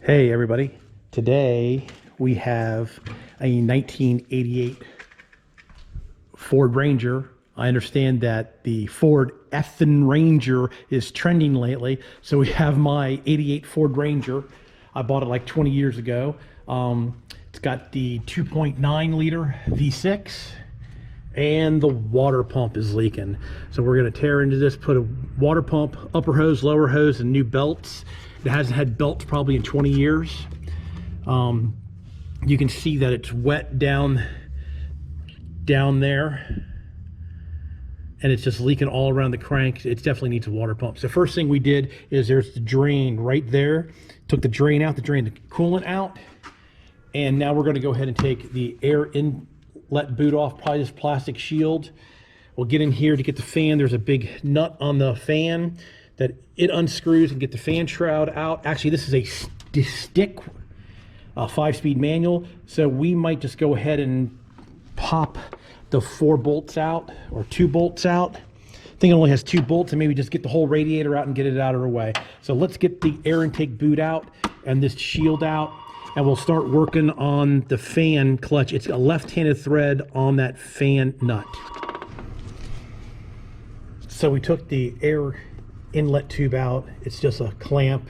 Hey everybody, today we have a 1988 Ford Ranger. I understand that the Ford effing Ranger is trending lately, so we have my 88 Ford Ranger. I bought it like 20 years ago. It's got the 2.9 liter V6 and the water pump is leaking. So we're gonna tear into this, put a water pump, upper hose, lower hose, and new belts. It hasn't had belts probably in 20 years. You can see that it's wet down there, and it's just leaking all around the crank. It definitely needs a water pump. So first thing we did is there's the drain right there. Took the drain out, the coolant out, and now we're going to go ahead and take the air inlet boot off, probably this plastic shield. We'll get in here to get the fan. There's a big nut on the fan that it unscrews and get the fan shroud out. Actually, this is a stick 5-speed manual, so we might just go ahead and pop the 4 bolts out, or 2 bolts out. I think it only has 2 bolts, and maybe just get the whole radiator out and get it out of the way. So let's get the air intake boot out and this shield out, and we'll start working on the fan clutch. It's a left-handed thread on that fan nut. So we took the air inlet tube out. It's just a clamp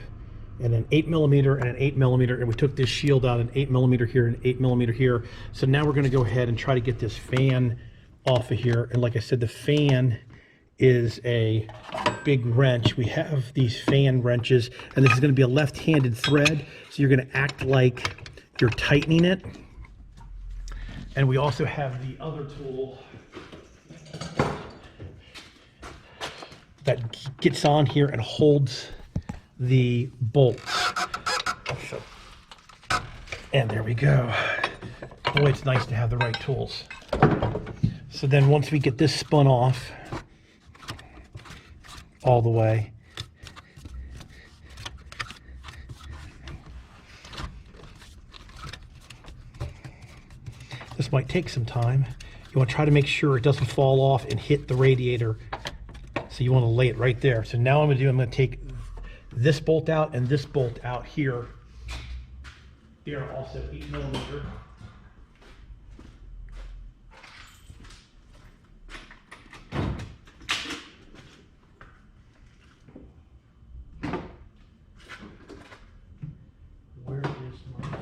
and an 8mm and an 8mm, and we took this shield out, an 8mm here and 8mm here. So now we're going to go ahead and try to get this fan off of here. And like I said, the fan is a big wrench. We have these fan wrenches, and this is going to be a left-handed thread, so you're going to act like you're tightening it. And we also have the other tool that gets on here and holds the bolts. And there we go. Boy, it's nice to have the right tools. So then once we get this spun off all the way, this might take some time. You want to try to make sure it doesn't fall off and hit the radiator. So you want to lay it right there. So now I'm going to take this bolt out and this bolt out here. They are also 8mm. Where is my...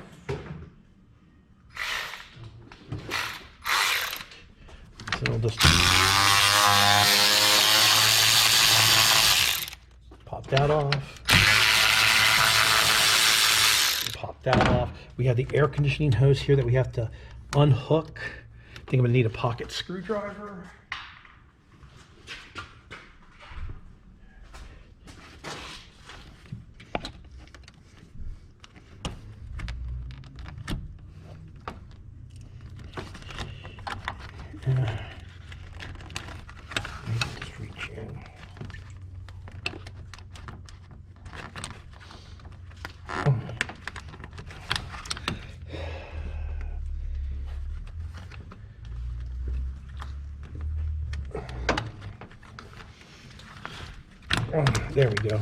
So I'll just pop that off. Pop that off. We have the air conditioning hose here that we have to unhook. I think I'm going to need a pocket screwdriver. Just reach in. There we go.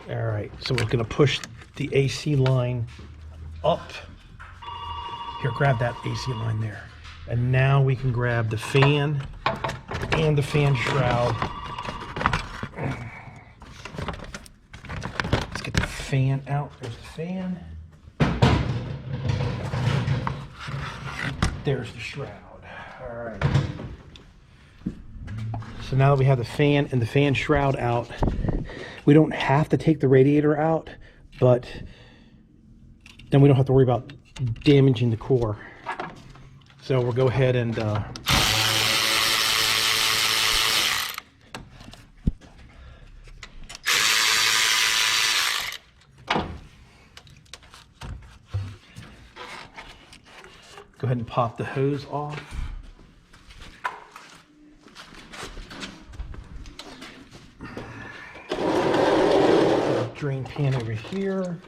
All right, so we're going to push the AC line up. Here, grab that AC line there. And now we can grab the fan and the fan shroud. Let's get the fan out. There's the fan. There's the shroud. All right. So now that we have the fan and the fan shroud out, we don't have to take the radiator out, but then we don't have to worry about damaging the core. So we'll go ahead and go ahead and pop the hose off. Drain pan over here.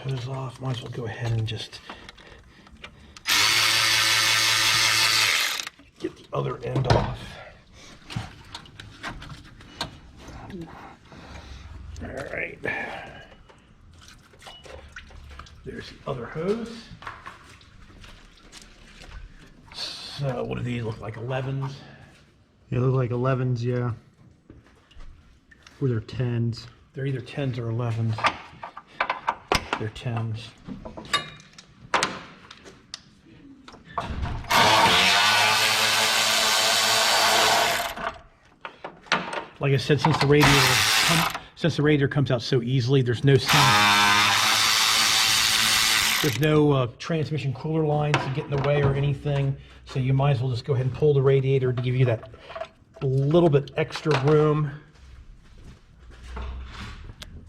hose off. Might as well go ahead and just get the other end off. All right. There's the other hose. So what do these look like, 11s? They look like 11s, yeah. Or they're 10s. They're either 10s or 11s. They're 10s. Like I said, since the radiator comes out so easily, there's no transmission cooler lines to get in the way or anything. So you might as well just go ahead and pull the radiator to give you that little bit extra room,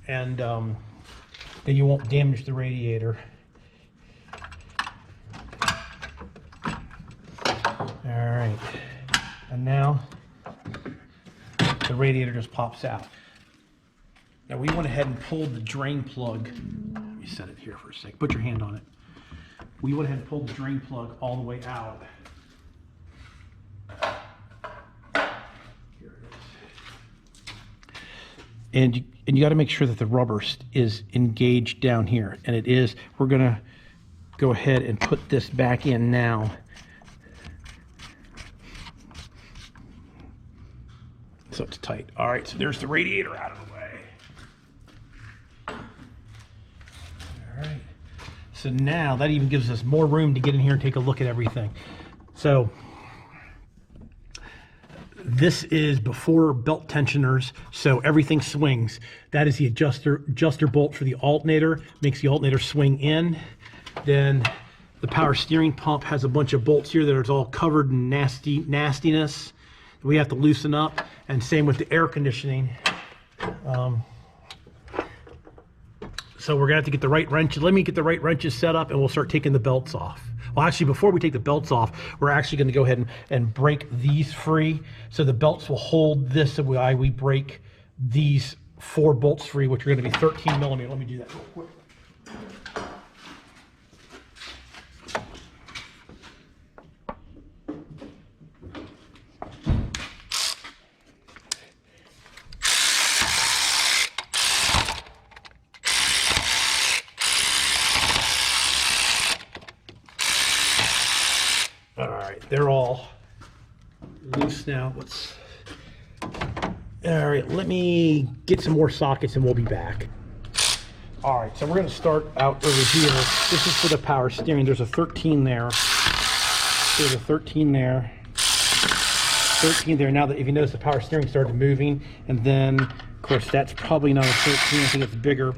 and then you won't damage the radiator. All right, and now the radiator just pops out. Now we went ahead and pulled the drain plug. Let me set it here for a sec. Put your hand on it. We went ahead and pulled the drain plug all the way out. Here it is. And you got to make sure that the rubber is engaged down here, and it is. We're gonna go ahead and put this back in now. So it's tight. All right, so there's the radiator out of the way. All right. So now that even gives us more room to get in here and take a look at everything. So this is before belt tensioners, so everything swings. That is the adjuster bolt for the alternator, makes the alternator swing in. Then the power steering pump has a bunch of bolts here that are all covered in nastiness. We have to loosen up, and same with the air conditioning. So we're gonna have to get the right wrenches. Let me get the right wrenches set up, and we'll start taking the belts off. Well, actually, before we take the belts off, we're actually gonna go ahead and break these free. So the belts will hold this while we break these 4 bolts free, which are gonna be 13 millimeter. Let me do that real quick. They're all loose now. All right, let me get some more sockets and we'll be back. All right, so we're gonna start out over here. This is for the power steering. There's a 13 there. There's a 13 there. 13 there. Now that if you notice the power steering started moving, and then of course that's probably not a 13, I think it's bigger.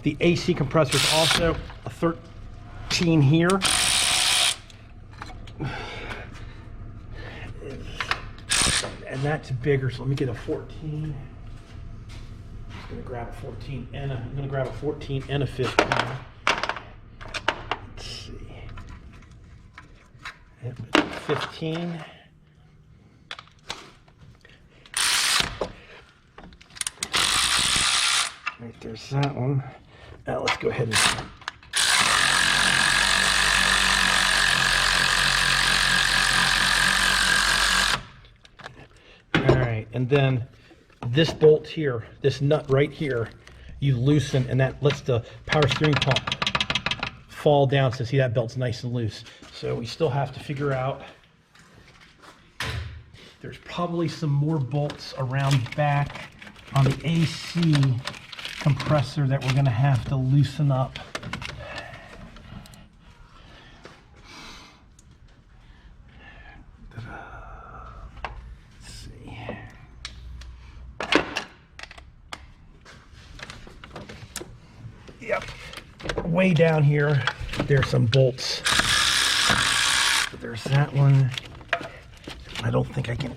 The AC compressor is also a 13 here. And that's bigger, so let me get a 14. I'm just gonna grab a 14 and I'm gonna grab a 14 and a 15. Let's see. 15. Right, there's that one. Now let's go ahead and and then this bolt here, this nut right here, you loosen, and that lets the power steering pump fall down. So see, that belt's nice and loose. So we still have to figure out, there's probably some more bolts around back on the AC compressor that we're gonna have to loosen up. Yep, way down here, there's some bolts. There's that one. I don't think I can.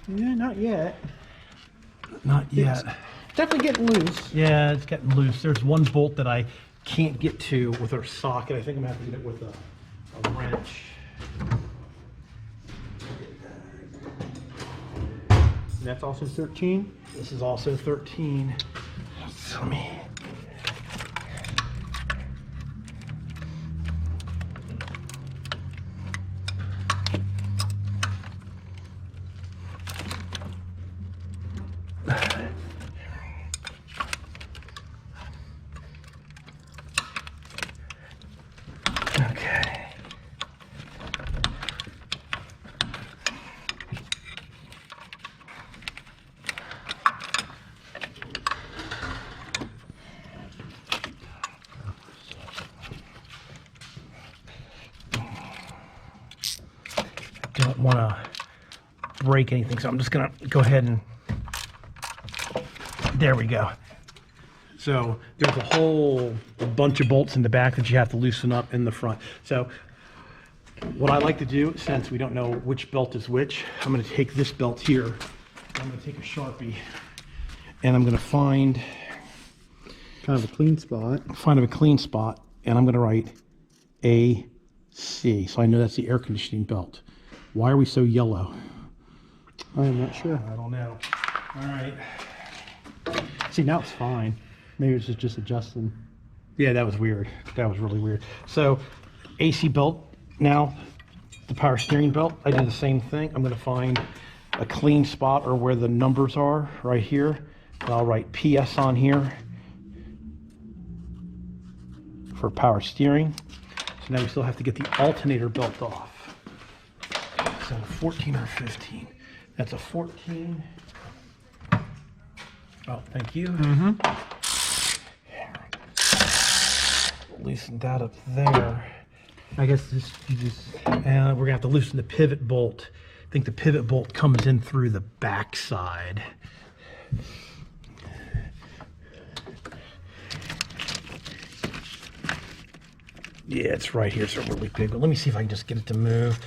Yeah, not yet. Not yet. It's definitely getting loose. Yeah, it's getting loose. There's one bolt that I can't get to with our socket. I think I'm gonna have to get it with a wrench. And that's also 13. This is also 13. So let me break anything, so I'm just gonna go ahead and, there we go. So there's a whole bunch of bolts in the back that you have to loosen up in the front. So what I like to do, since we don't know which belt is which, I'm gonna take this belt here, I'm gonna take a Sharpie, and I'm gonna find Kind of a clean spot. a clean spot, and I'm gonna write AC, so I know that's the air conditioning belt. Why are we so yellow? I'm not sure. I don't know. All right. See, now it's fine. Maybe it's just adjusting. Yeah, that was weird. That was really weird. So AC belt, now the power steering belt, I did the same thing. I'm gonna find a clean spot or where the numbers are right here. And I'll write PS on here for power steering. So now we still have to get the alternator belt off. So 14 or 15. That's a 14. Oh, thank you. Loosen that up there. I guess you just. And we're gonna have to loosen the pivot bolt. I think the pivot bolt comes in through the back side. Yeah, it's right here. It's really big. But let me see if I can just get it to move.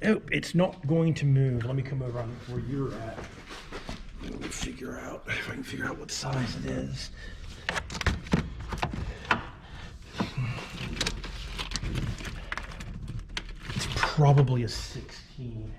Nope, it's not going to move. Let me come over on where you're at. Let me figure out if I can figure out what size it is. It's probably a 16.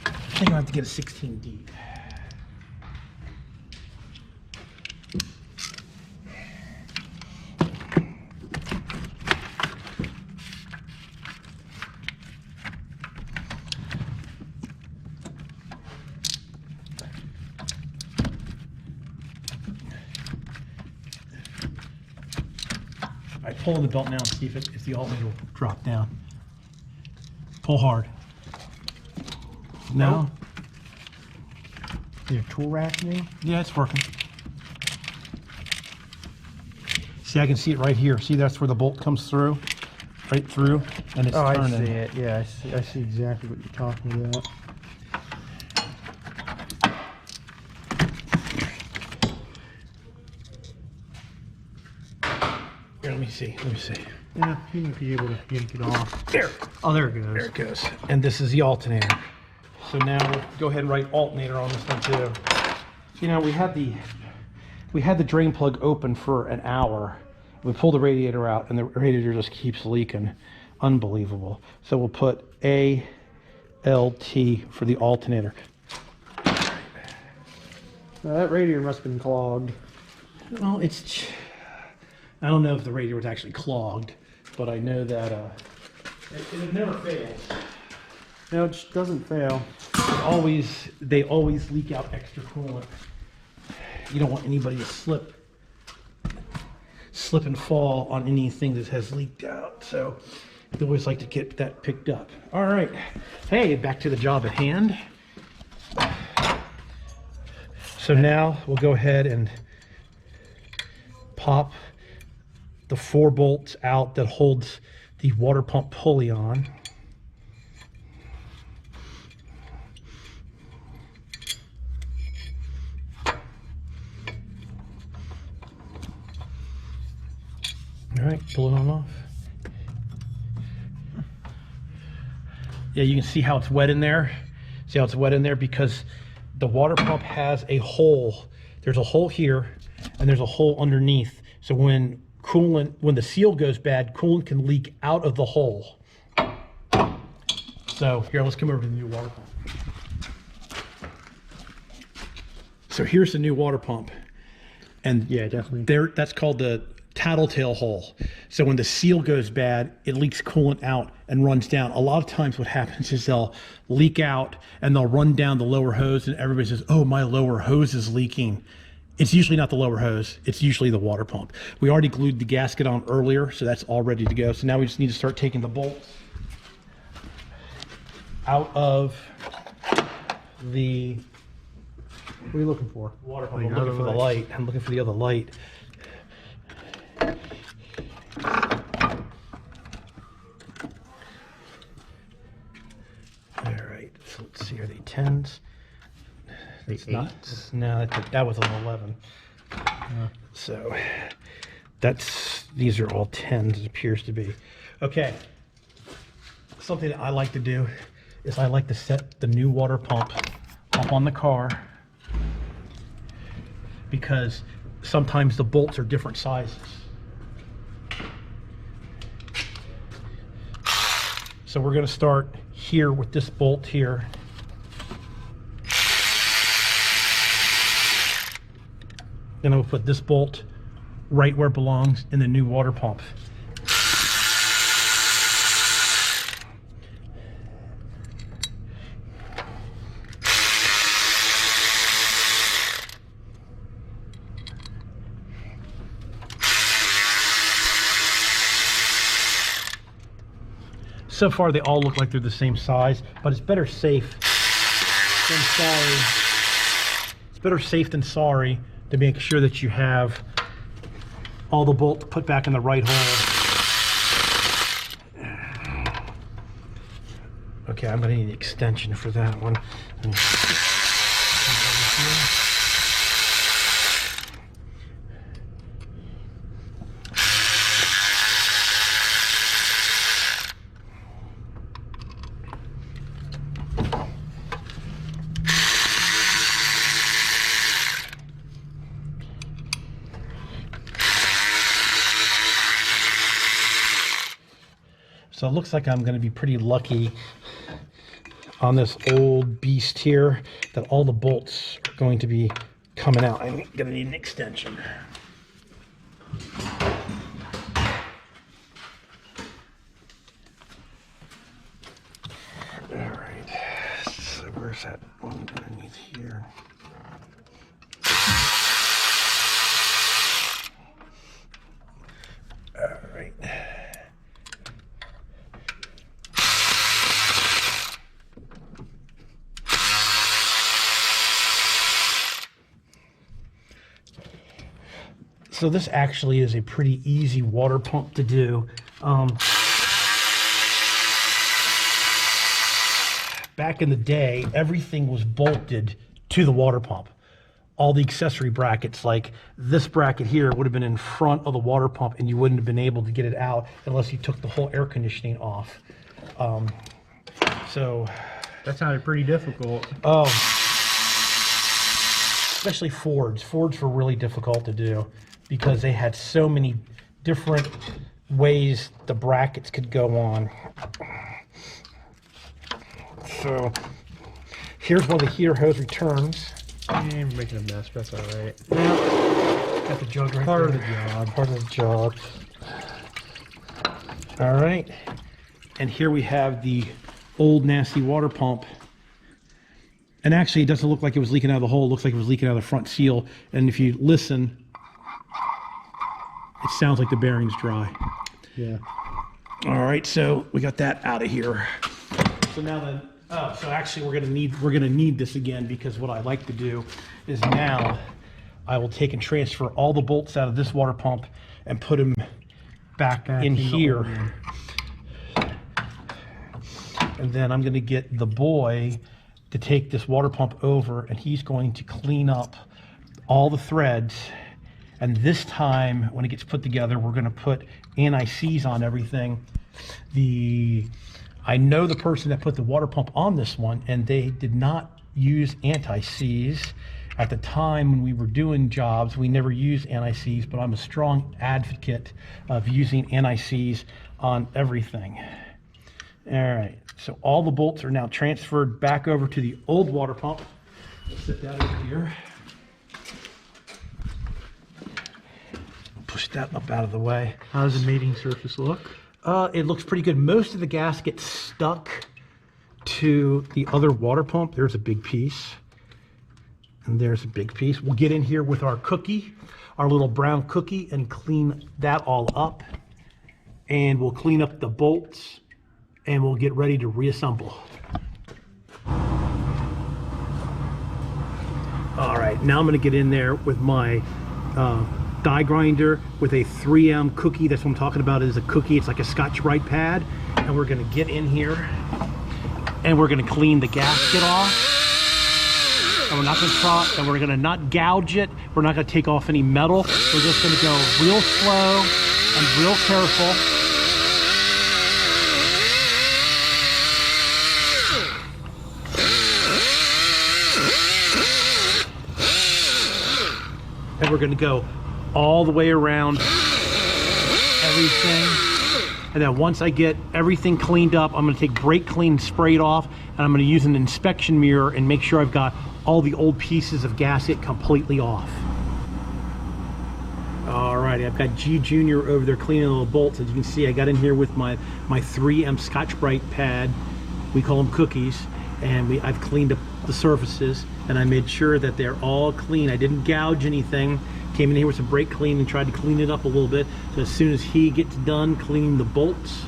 I think I'll have to get a 16 deep. All right, pull on the belt now and see if the alternator will drop down. Pull hard. No? Your tool rationing? Yeah, it's working. See, I can see it right here. See, that's where the bolt comes through, right through, and it's turning. I see it. Yeah, I see exactly what you're talking about. Here, let me see. Let me see. Yeah, you might be able to yank it off. There. Oh, there it goes. There it goes. And this is the alternator. So now we'll go ahead and write alternator on this one too. You know, we had the drain plug open for an hour. We pulled the radiator out and the radiator just keeps leaking. Unbelievable. So we'll put ALT for the alternator. Now, that radiator must have been clogged. Well, I don't know if the radiator was actually clogged, but I know that it never fails. No, it just doesn't fail. They always leak out extra coolant. You don't want anybody to slip and fall on anything that has leaked out. So you always like to get that picked up. All right. Hey, back to the job at hand. So now we'll go ahead and pop the 4 bolts out that holds the water pump pulley on. All right, pull it on off. Yeah, you can see how it's wet in there. See how it's wet in there because the water pump has a hole. There's a hole here and there's a hole underneath. So when the seal goes bad, coolant can leak out of the hole. So here, let's come over to the new water pump. So here's the new water pump. And yeah, definitely. That's called the tattletale hole. So when the seal goes bad, it leaks coolant out and runs down. A lot of times what happens is they'll leak out and they'll run down the lower hose and everybody says, oh, my lower hose is leaking. It's usually not the lower hose. It's usually the water pump. We already glued the gasket on earlier, so that's all ready to go. So now we just need to start taking the bolts out of the What are you looking for? water pump. I'm looking for the light. I'm looking for the other light. All right, so let's see, are they 10s? It's The not. 8s? No, that was an 11. So these are all 10s, it appears to be. Okay, something that I like to do is I like to set the new water pump up on the car, because sometimes the bolts are different sizes. So we're going to start here with this bolt here. Then I'll put this bolt right where it belongs in the new water pump. So far they all look like they're the same size, but it's better safe than sorry. It's better safe than sorry to make sure that you have all the bolts put back in the right hole. Okay, I'm gonna need an extension for that one. So it looks like I'm going to be pretty lucky on this old beast here that all the bolts are going to be coming out. I'm going to need an extension. All right, so where's that one underneath here? All right. So this actually is a pretty easy water pump to do. Back in the day, everything was bolted to the water pump. All the accessory brackets, like this bracket here, would have been in front of the water pump and you wouldn't have been able to get it out unless you took the whole air conditioning off. So That sounded pretty difficult. oh, especially Fords. Fords were really difficult to do because they had so many different ways the brackets could go on. So here's where the heater hose returns. I'm making a mess, but that's all right. Got the jug right Part of there. the job. Part of the job. All right. And here we have the old nasty water pump. And actually it doesn't look like it was leaking out of the hole. It looks like it was leaking out of the front seal. And if you listen, it sounds like the bearing's dry. Yeah. All right, so we got that out of here. So now then, so actually we're gonna need this again, because what I like to do is now I will take and transfer all the bolts out of this water pump and put them back in the here. old one. And then I'm gonna get the boy to take this water pump over, and he's going to clean up all the threads. And this time, when it gets put together, we're gonna put anti-seize on everything. I know the person that put the water pump on this one, and they did not use anti-seize. At the time when we were doing jobs, we never used anti-seize, but I'm a strong advocate of using anti-seize on everything. All right, so all the bolts are now transferred back over to the old water pump. Let's set that over here. Push that up out of the way. How does the mating surface look? It looks pretty good. Most of the gasket stuck to the other water pump. There's a big piece. And there's a big piece. We'll get in here with our cookie, our little brown cookie, and clean that all up. And we'll clean up the bolts, and we'll get ready to reassemble. All right, now I'm gonna get in there with my die grinder with a 3M cookie. That's what I'm talking about, is a cookie. It's like a Scotch-Brite pad. And we're gonna get in here and we're gonna clean the gasket off. And we're not gonna try, and we're gonna not gouge it. We're not gonna take off any metal. We're just gonna go real slow and real careful. And we're gonna go all the way around everything. And then once I get everything cleaned up, I'm gonna take brake clean, spray it off, and I'm gonna use an inspection mirror and make sure I've got all the old pieces of gasket completely off. Alrighty, I've got G Junior over there cleaning all the bolts. As you can see, I got in here with my 3M Scotch-Brite pad. We call them cookies. And I've cleaned up the surfaces, and I made sure that they're all clean. I didn't gouge anything. Came in here with some brake clean and tried to clean it up a little bit. So as soon as he gets done cleaning the bolts,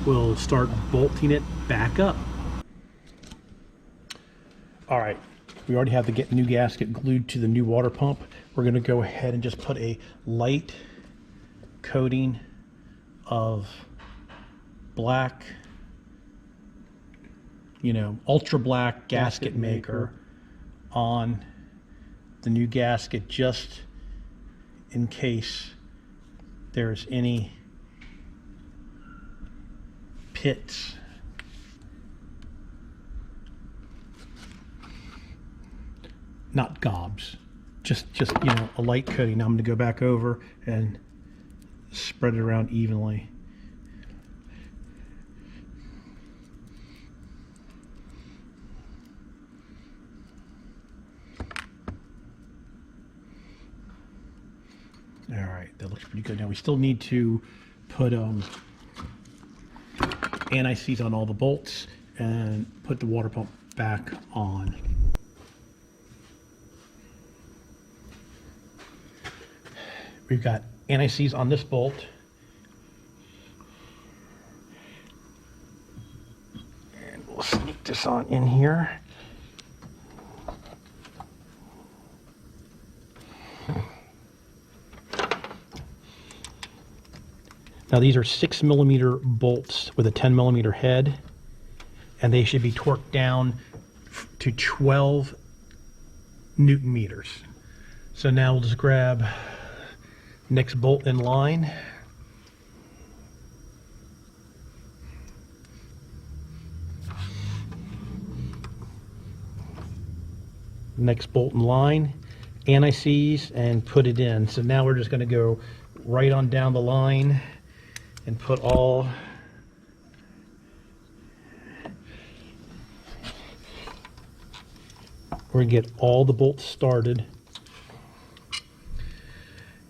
we'll start bolting it back up. All right, we already have the new gasket glued to the new water pump. We're gonna go ahead and just put a light coating of black, ultra black gasket maker on the new gasket, just in case there's any pits. Not gobs, just a light coating. Now I'm going to go back over and spread it around evenly. All right, that looks pretty good. Now we still need to put anti-seize on all the bolts and put the water pump back on. We've got anti-seize on this bolt. And we'll sneak this on in here. Now these are 6mm bolts with a 10mm head, and they should be torqued down to 12 Newton meters. So now we'll just grab next bolt in line. Next bolt in line, anti-seize, and put it in. So now we're just going to go right on down the line and put all we're going to get all the bolts started,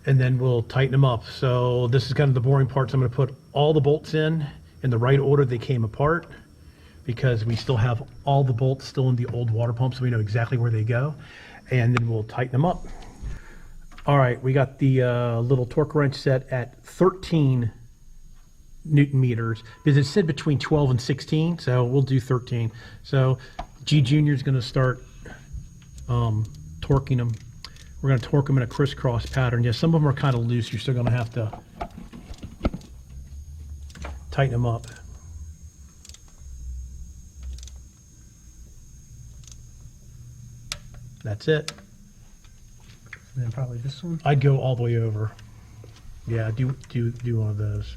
and then we'll tighten them up. So this is kind of the boring part. So I'm going to put all the bolts in the right order they came apart, because we still have all the bolts still in the old water pump, so we know exactly where they go, and then we'll tighten them up. All right, we got the little torque wrench set at 13 Newton meters, because it said between 12 and 16, so we'll do 13. So G Junior is going to start torquing them. We're going to torque them in a crisscross pattern. Yes, some of them are kind of loose. You're still going to have to tighten them up. That's it. And then probably this one. I'd go all the way over. Yeah, do one of those.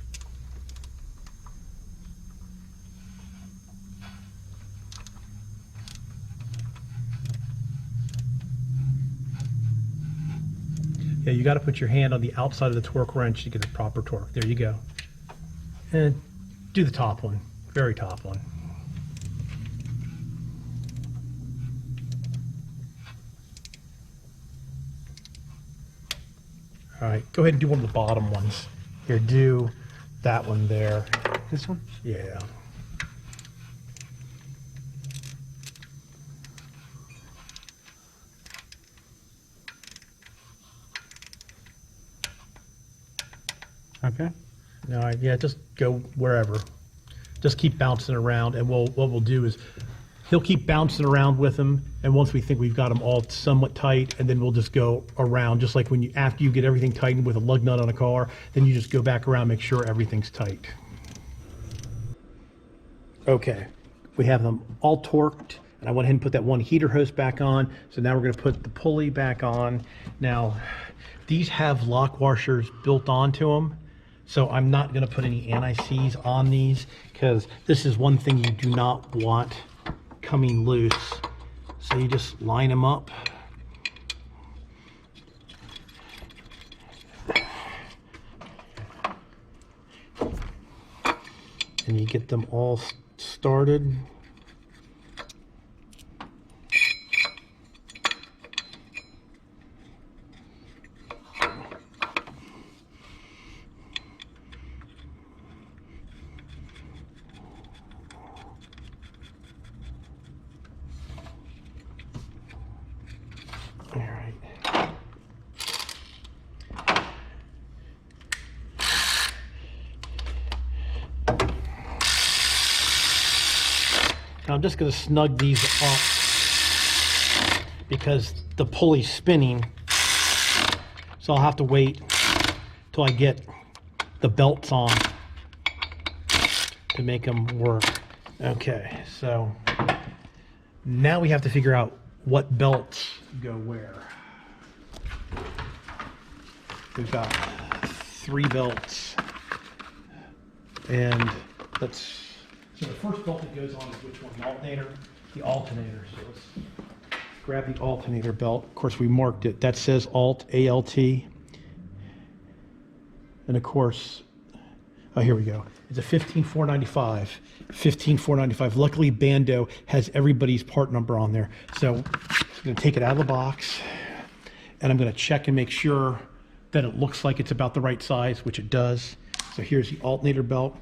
Yeah, you got to put your hand on the outside of the torque wrench to get the proper torque. There you go. And do the top one, very top one. All right, go ahead and do one of the bottom ones. Here, do that one there. This one? Yeah. Okay. All right, yeah, just go wherever. Just keep bouncing around, and what we'll do is he'll keep bouncing around with them, and once we think we've got them all somewhat tight, and then we'll just go around, just like when you, after you get everything tightened with a lug nut on a car, then you just go back around, make sure everything's tight. Okay, we have them all torqued, and I went ahead and put that one heater hose back on, so now we're gonna put the pulley back on. Now, these have lock washers built onto them, so I'm not gonna put any anti-seize on these, because this is one thing you do not want coming loose. So you just line them up. And you get them all started. All right. Now I'm just going to snug these up because the pulley's spinning. So I'll have to wait till I get the belts on to make them work. Okay, so now we have to figure out what belts go where. We've got 3 belts, and so the first belt that goes on is which one? The alternator? The alternator. So let's grab the alternator belt. Of course, we marked it. That says Alt, A-L-T. And of course, oh, here we go. It's a 15495. 15495. Luckily, Bando has everybody's part number on there. So I'm going to take it out of the box, and I'm going to check and make sure that it looks like it's about the right size, which it does. So here's the alternator belt.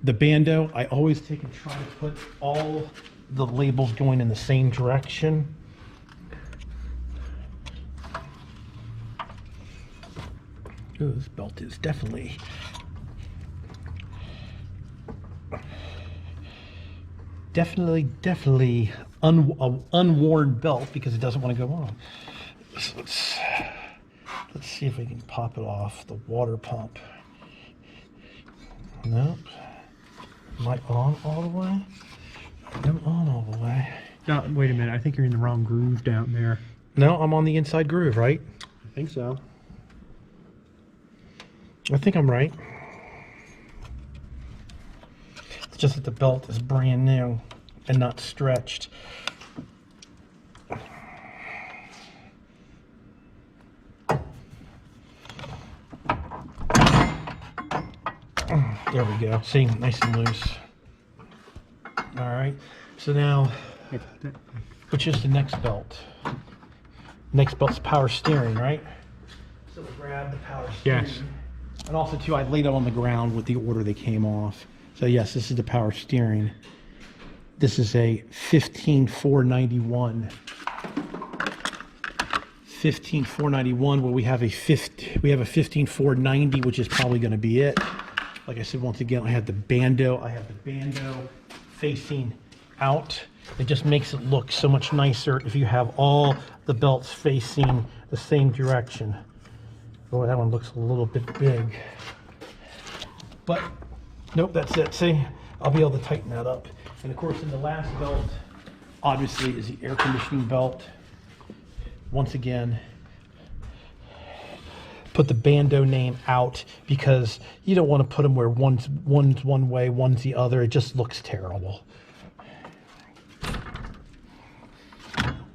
The Bando, I always take and try to put all the labels going in the same direction. Ooh, this belt is definitely unworn belt because it doesn't want to go on. So let's see if we can pop it off. The water pump. Nope. Am I on all the way? I'm on all the way. No, wait a minute. I think you're in the wrong groove down there. No, I'm on the inside groove, right? I think so. I think I'm right. It's just that the belt is brand new and not stretched. There we go. See, nice and loose. All right. So now, which is the next belt? Next belt's power steering, right? So we'll grab the power steering. Yes. And also, too, I laid it on the ground with the order they came off. So yes, this is the power steering. This is a 15491. 15491. Well, we have a 15490, which is probably going to be it. Like I said, once again, I have the Bando. I have the Bando facing out. It just makes it look so much nicer if you have all the belts facing the same direction. Oh, that one looks a little bit big. But nope, that's it. See, I'll be able to tighten that up. And of course, in the last belt, obviously, is the air conditioning belt. Once again, put the Bando name out because you don't want to put them where one's one way, one's the other. It just looks terrible.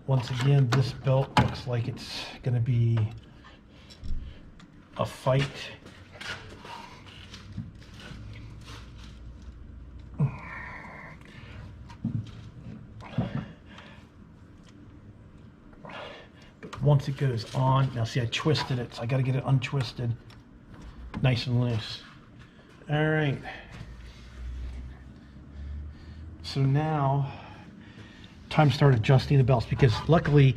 Once again, this belt looks like it's going to be a fight. But once it goes on, now see I twisted it, so I got to get it untwisted, nice and loose. All right. So now, time to start adjusting the belts, because luckily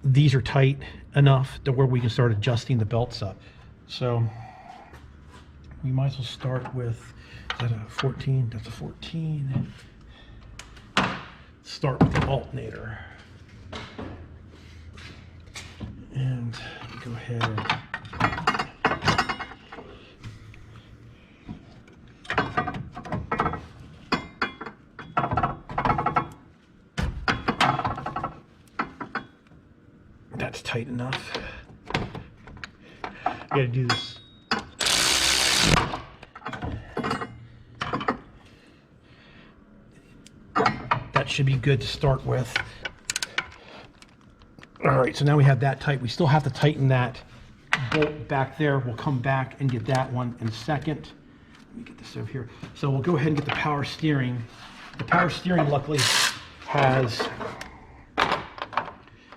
these are tight enough to where we can start adjusting the belts up. So we might as well start with, is that a 14? That's a 14. Start with the alternator. And go ahead. That's tight enough. I gotta do this. That should be good to start with. All right, so now we have that tight. We still have to tighten that bolt back there. We'll come back and get that one in a second. Let me get this over here. So we'll go ahead and get the power steering. The power steering luckily has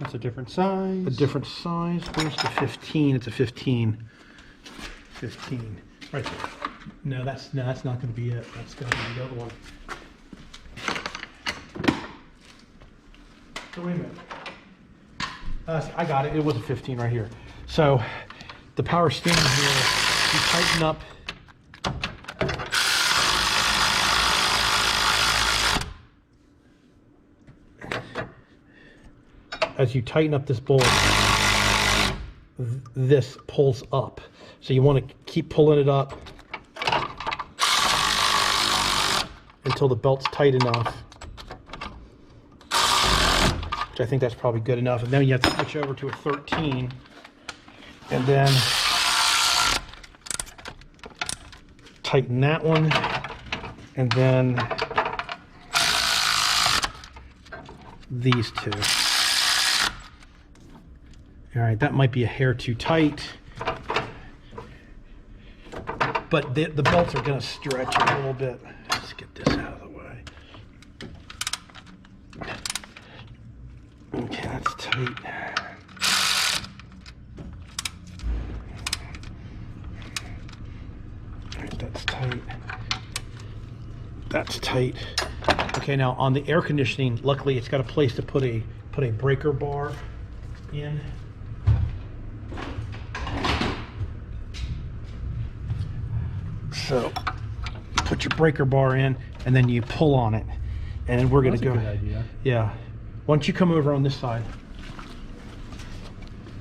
That's a different size. a different size. Where's the 15? It's a 15. 15. Right there. No, that's not going to be it. That's going to be the other one. So wait a minute. I got it. It was a 15 right here. So the power steering here, you tighten up. As you tighten up this bolt, this pulls up. So you want to keep pulling it up until the belt's tight enough. Which I think that's probably good enough. And then you have to switch over to a 13. And then tighten that one. And then these two. All right, that might be a hair too tight. But the belts are going to stretch a little bit. Let's get this out of the way. Okay, that's tight. That's tight. That's tight. Okay, now on the air conditioning, luckily it's got a place to put a breaker bar in. So put your breaker bar in, and then you pull on it, and we're going to go. That's a good idea. Yeah. Once you come over on this side,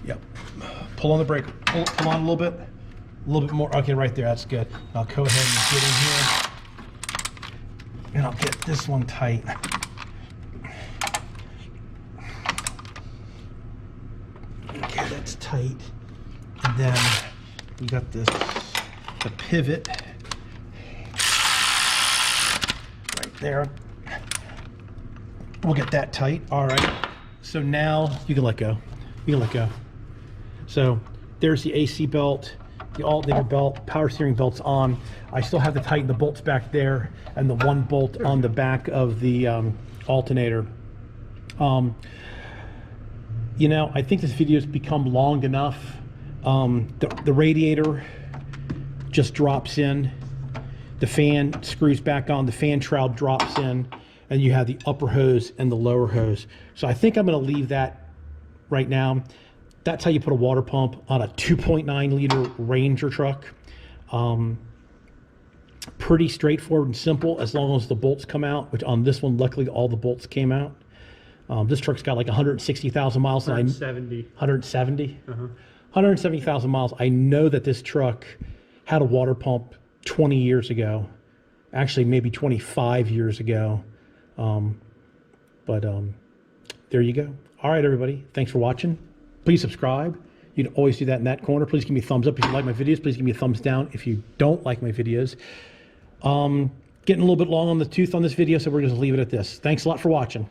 yep, pull on the breaker, pull on a little bit more. Okay, right there, that's good. I'll go ahead and get in here, and I'll get this one tight. Okay, that's tight. And then you got the pivot right there. We'll get that tight. All right. So now you can let go. You can let go. So there's the AC belt, the alternator belt, power steering belt's on. I still have to tighten the bolts back there and the one bolt on the back of the alternator. You know, I think this video's become long enough. The radiator just drops in. The fan screws back on. The fan shroud drops in. And you have the upper hose and the lower hose. So I think I'm going to leave that right now. That's how you put a water pump on a 2.9 liter Ranger truck. Pretty straightforward and simple as long as the bolts come out, which on this one, luckily all the bolts came out. This truck's got like 160,000 miles. 170. 170? 170,000 miles. I know that this truck had a water pump 20 years ago. Actually, maybe 25 years ago. There you go. All right, everybody. Thanks for watching. Please subscribe. You can always do that in that corner. Please give me a thumbs up if you like my videos. Please give me a thumbs down if you don't like my videos. Getting a little bit long on the tooth on this video, so we're going to leave it at this. Thanks a lot for watching.